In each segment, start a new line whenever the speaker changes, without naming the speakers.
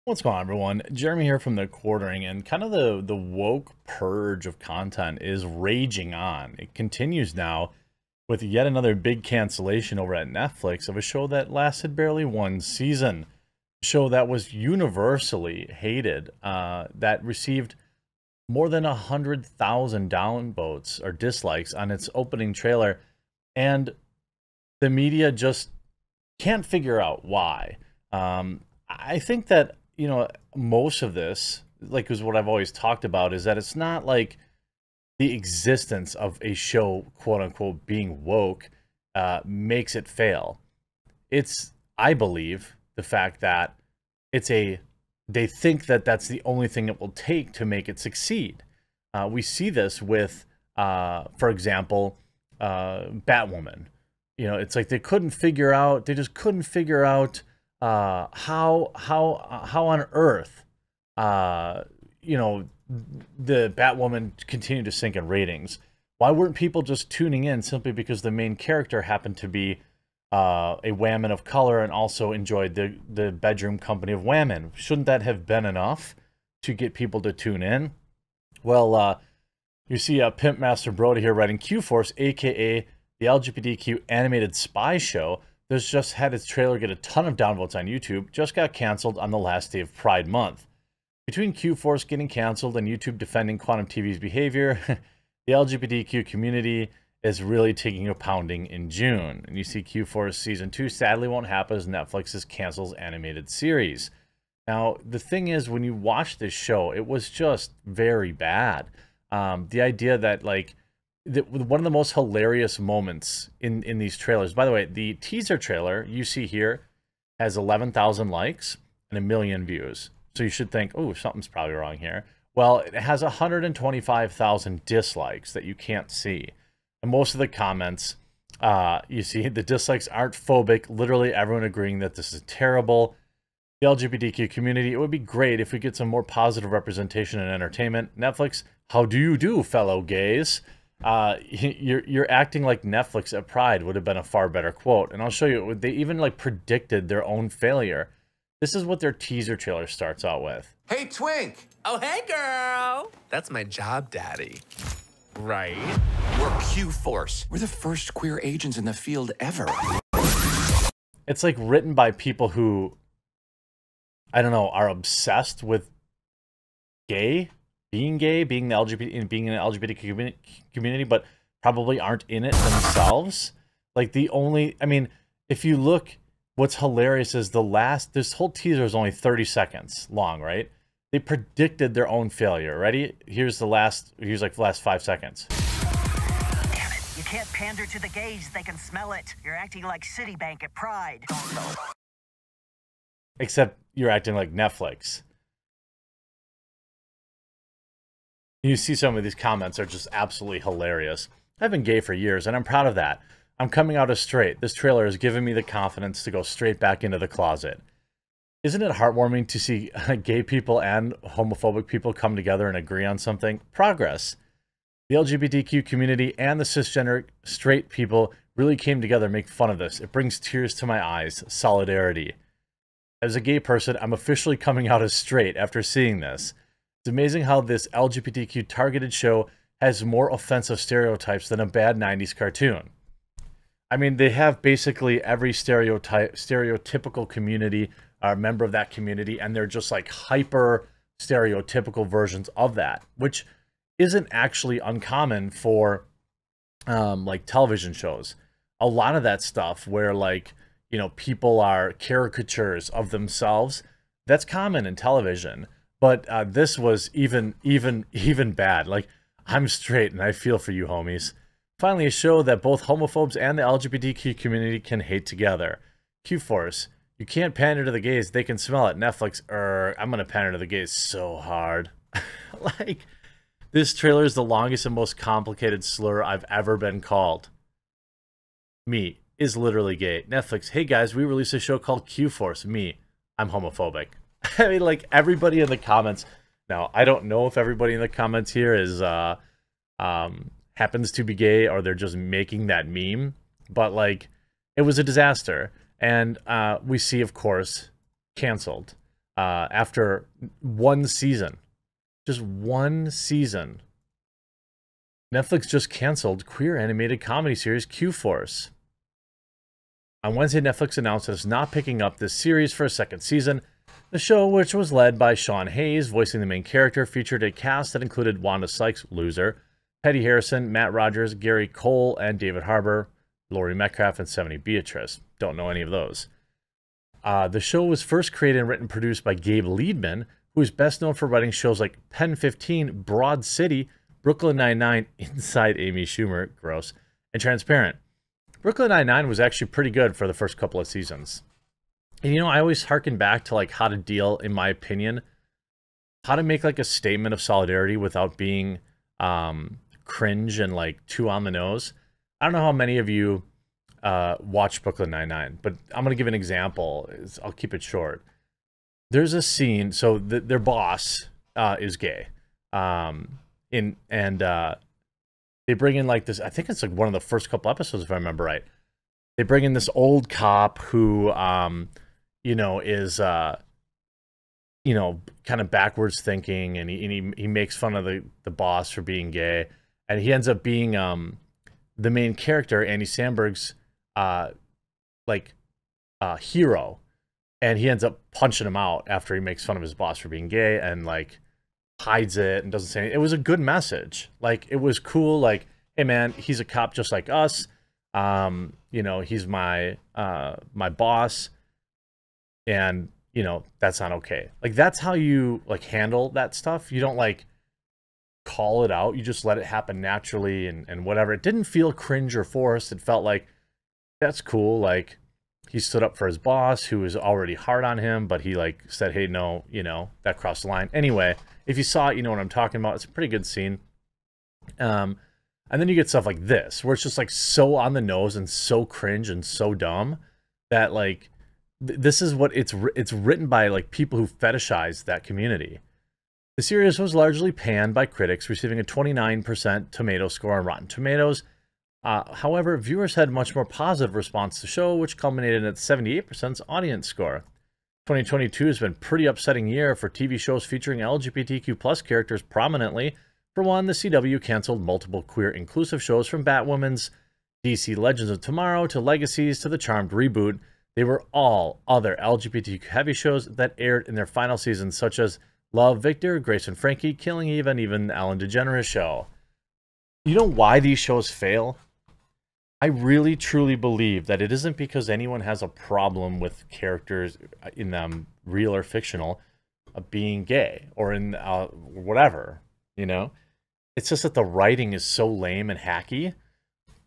What's going on, everyone? Jeremy here from The Quartering, and kind of the woke purge of content is raging on. It continues now with yet another big cancellation over at Netflix of a show that lasted barely one season. A show that was universally hated, that received more than 100,000 downvotes or dislikes on its opening trailer, and the media just can't figure out why. I think that most of this, like, is what I've always talked about, is that it's not like the existence of a show, quote unquote, being woke makes it fail. It's, I believe, the fact that they think that that's the only thing it will take to make it succeed. We see this with, for example, Batwoman. It's like they just couldn't figure out how on earth the Batwoman continued to sink in ratings. Why weren't people just tuning in simply because the main character happened to be a woman of color and also enjoyed the bedroom company of women? Shouldn't that have been enough to get people to tune in? Well, you see Pimp Master Brody here writing, Q-Force, aka the LGBTQ animated spy show that's just had its trailer get a ton of downvotes on YouTube, just got canceled on the last day of Pride Month. Between Q-Force getting canceled and YouTube defending Quantum TV's behavior, the LGBTQ community is really taking a pounding in June. And you see Q-Force Season 2 sadly won't happen as Netflix's cancels animated series. Now, the thing is, when you watch this show, it was just very bad. The idea that, like, one of the most hilarious moments in these trailers, by the way, the teaser trailer you see here has 11,000 likes and 1 million views. So you should think, oh, something's probably wrong here. Well, it has 125,000 dislikes that you can't see. And most of the comments, you see, the dislikes aren't phobic. Literally everyone agreeing that this is terrible. The LGBTQ community, it would be great if we get some more positive representation in entertainment. Netflix, how do you do, fellow gays? You're acting like Netflix at Pride would have been a far better quote. And I'll show you, they even like predicted their own failure. This is what their teaser trailer starts out with.
Hey, Twink!
Oh, hey, girl! That's my job, daddy. Right?
We're Q-Force. We're the first queer agents in the field ever.
It's like written by people who, I don't know, are obsessed with being the LGBT, being in the LGBT community, but probably aren't in it themselves. Like if you look, what's hilarious is this whole teaser is only 30 seconds long, right? They predicted their own failure. Ready? Here's the last 5 seconds.
Damn it. You can't pander to the gays. They can smell it. You're acting like Citibank at Pride.
Except you're acting like Netflix. You see some of these comments are just absolutely hilarious. I've been gay for years, and I'm proud of that. I'm coming out as straight. This trailer has given me the confidence to go straight back into the closet. Isn't it heartwarming to see gay people and homophobic people come together and agree on something? Progress. The LGBTQ community and the cisgender straight people really came together to make fun of this. It brings tears to my eyes. Solidarity. As a gay person, I'm officially coming out as straight after seeing this. It's amazing how this LGBTQ targeted show has more offensive stereotypes than a bad 90s cartoon. I mean, they have basically every stereotypical community, member of that community, and they're just like hyper stereotypical versions of that, which isn't actually uncommon for like television shows. A lot of that stuff where, like, people are caricatures of themselves, that's common in television. But this was even bad. Like, I'm straight and I feel for you, homies. Finally, a show that both homophobes and the LGBTQ community can hate together. Q-Force, you can't pander to the gays. They can smell it. Netflix, I'm going to pander to the gays so hard. Like, this trailer is the longest and most complicated slur I've ever been called. Me is literally gay. Netflix, hey guys, we released a show called Q-Force. Me, I'm homophobic. I mean, like, everybody in the comments. Now, I don't know if everybody in the comments here is happens to be gay or they're just making that meme, but like, it was a disaster. And we see, of course, canceled. after one season. Just one season. Netflix just canceled queer animated comedy series Q-Force. On Wednesday, Netflix announced that it's not picking up this series for a second season. The show, which was led by Sean Hayes, voicing the main character, featured a cast that included Wanda Sykes, Loser, Petty Harrison, Matt Rogers, Gary Cole, and David Harbour, Laurie Metcalf, and 70 Beatrice. Don't know any of those. The show was first created and written and produced by Gabe Liedman, who is best known for writing shows like Pen 15, Broad City, Brooklyn Nine-Nine, Inside Amy Schumer, gross, and Transparent. Brooklyn Nine-Nine was actually pretty good for the first couple of seasons. And you know, I always harken back to like how to deal, in my opinion, how to make like a statement of solidarity without being cringe and like too on the nose. I don't know how many of you watch Brooklyn Nine-Nine, but I'm going to give an example. I'll keep it short. There's a scene, so their boss is gay. They bring in like this, I think it's like one of the first couple episodes, if I remember right. They bring in this old cop who, you know, is, you know, kind of backwards thinking, and he makes fun of the boss for being gay. And he ends up being the main character, Andy Samberg's, hero. And he ends up punching him out after he makes fun of his boss for being gay, and like hides it and doesn't say anything. It was a good message. Like, it was cool. Like, hey man, he's a cop just like us. You know, he's my boss, and you know, that's not okay. Like, that's how you like handle that stuff. You don't like call it out. You just let it happen naturally and whatever. It didn't feel cringe or forced. It felt like, that's cool. Like, he stood up for his boss, who was already hard on him, but he like said, hey, no, you know, that crossed the line. Anyway, if you saw it, you know what I'm talking about. It's a pretty good scene. And then you get stuff like this, where it's just like so on the nose and so cringe and so dumb that like, this is what it's written by like people who fetishize that community. The series was largely panned by critics, receiving a 29% tomato score on Rotten Tomatoes. However, viewers had much more positive response to the show, which culminated in its 78% audience score. 2022 has been a pretty upsetting year for TV shows featuring LGBTQ+ characters prominently. For one, the CW canceled multiple queer inclusive shows, from Batwoman's DC Legends of Tomorrow to Legacies to the Charmed reboot. They were all other LGBTQ heavy shows that aired in their final seasons, such as Love, Victor, Grace and Frankie, Killing Eve, and even Ellen DeGeneres Show. You know why these shows fail? I really truly believe that it isn't because anyone has a problem with characters in them, real or fictional, being gay or in whatever, you know? It's just that the writing is so lame and hacky,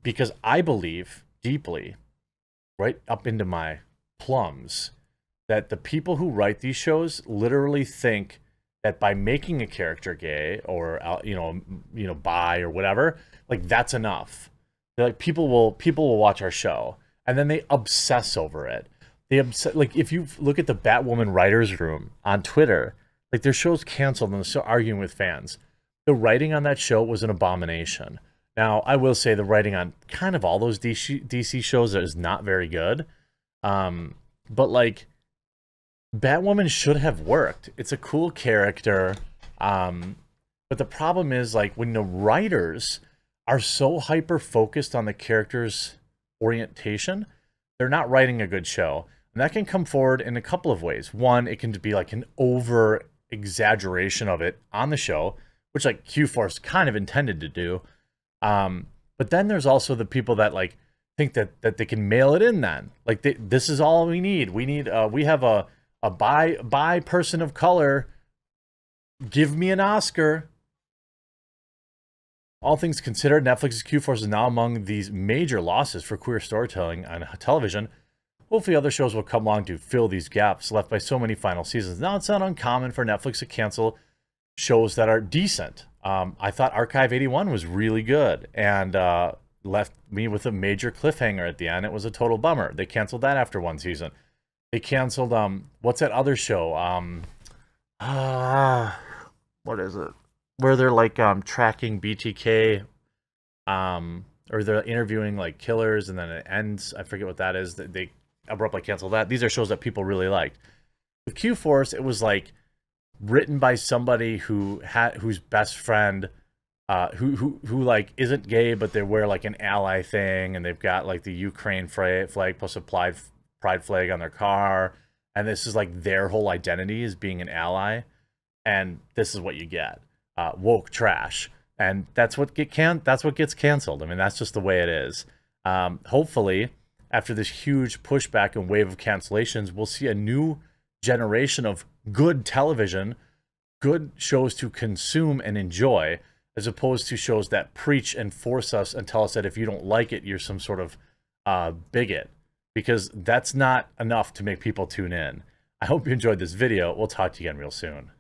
because I believe deeply, right up into my plums, that the people who write these shows literally think that by making a character gay or, you know, bi or whatever, like that's enough. Like, people will watch our show, and then they obsess over it. Like, if you look at the Batwoman writers room on Twitter, like, their show's canceled and they're still arguing with fans. The writing on that show was an abomination. Now, I will say the writing on kind of all those DC shows is not very good. But like, Batwoman should have worked. It's a cool character. But the problem is, like, when the writers are so hyper focused on the character's orientation, they're not writing a good show. And that can come forward in a couple of ways. One, it can be like an over exaggeration of it on the show, which like Q-Force kind of intended to do. But then there's also the people that like think that they can mail it in then. Like, this is all we need. We have a bi person of color. Give me an Oscar. All things considered, Netflix's Q-Force is now among these major losses for queer storytelling on television. Hopefully other shows will come along to fill these gaps left by so many final seasons. Now, it's not uncommon for Netflix to cancel shows that are decent. I thought Archive 81 was really good and left me with a major cliffhanger at the end. It was a total bummer. They canceled that after one season. They canceled, what's that other show? What is it? Where they're like tracking BTK, or they're interviewing like killers, and then it ends. I forget what that is. They abruptly cancel that. These are shows that people really liked. With Q-Force, it was like written by somebody whose best friend who like isn't gay, but they wear like an ally thing, and they've got like the Ukraine flag plus a pride flag on their car, and this is like their whole identity is being an ally, and this is what you get. Woke trash. And that's what gets canceled. I mean, that's just the way it is. Hopefully, after this huge pushback and wave of cancellations, we'll see a new generation of good television, good shows to consume and enjoy, as opposed to shows that preach and force us and tell us that if you don't like it, you're some sort of bigot. Because that's not enough to make people tune in. I hope you enjoyed this video. We'll talk to you again real soon.